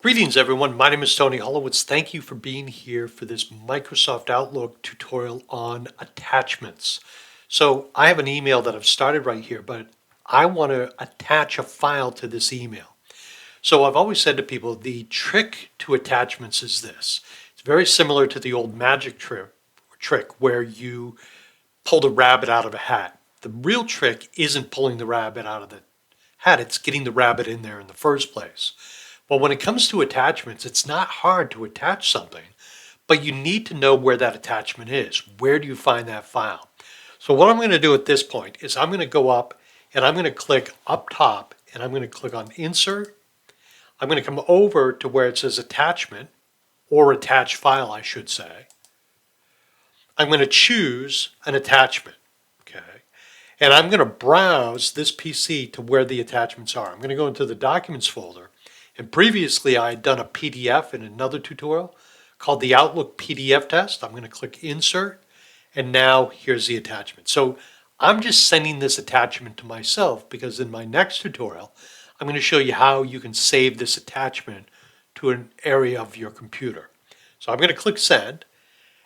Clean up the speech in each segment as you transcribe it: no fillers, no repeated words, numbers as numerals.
Greetings everyone, my name is Tony Hollowitz. Thank you for being here for this Microsoft Outlook tutorial on attachments. So I have an email that I've started right here, but I want to attach a file to this email. So I've always said to people, the trick to attachments is this. It's very similar to the old magic trick where you pull the rabbit out of a hat. The real trick isn't pulling the rabbit out of the hat, it's getting the rabbit in there in the first place. Well, when it comes to attachments, it's not hard to attach something, but you need to know where that attachment is. Where do you find that file? So what I'm going to do at this point is I'm going to go up and I'm going to click up top and I'm going to click on Insert. I'm going to come over to where it says Attachment, or Attach File, I should say. I'm going to choose an attachment, okay? And I'm going to browse this PC to where the attachments are. I'm going to go into the Documents folder. And previously I had done a PDF in another tutorial called the Outlook PDF test. I'm going to click Insert, and now here's the attachment. So I'm just sending this attachment to myself because in my next tutorial, I'm going to show you how you can save this attachment to an area of your computer. So I'm going to click Send,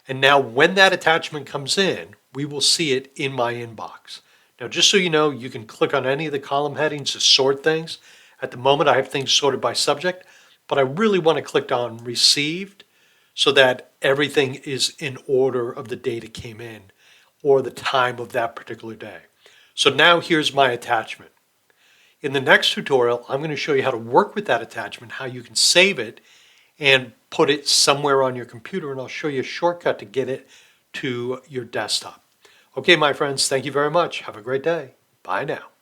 and now when that attachment comes in, we will see it in my inbox. Now, just so you know, you can click on any of the column headings to sort things. At the moment, I have things sorted by subject, but I really want to click on Received so that everything is in order of the date it came in or the time of that particular day. So now here's my attachment. In the next tutorial, I'm going to show you how to work with that attachment, how you can save it and put it somewhere on your computer, and I'll show you a shortcut to get it to your desktop. Okay, my friends, thank you very much. Have a great day. Bye now.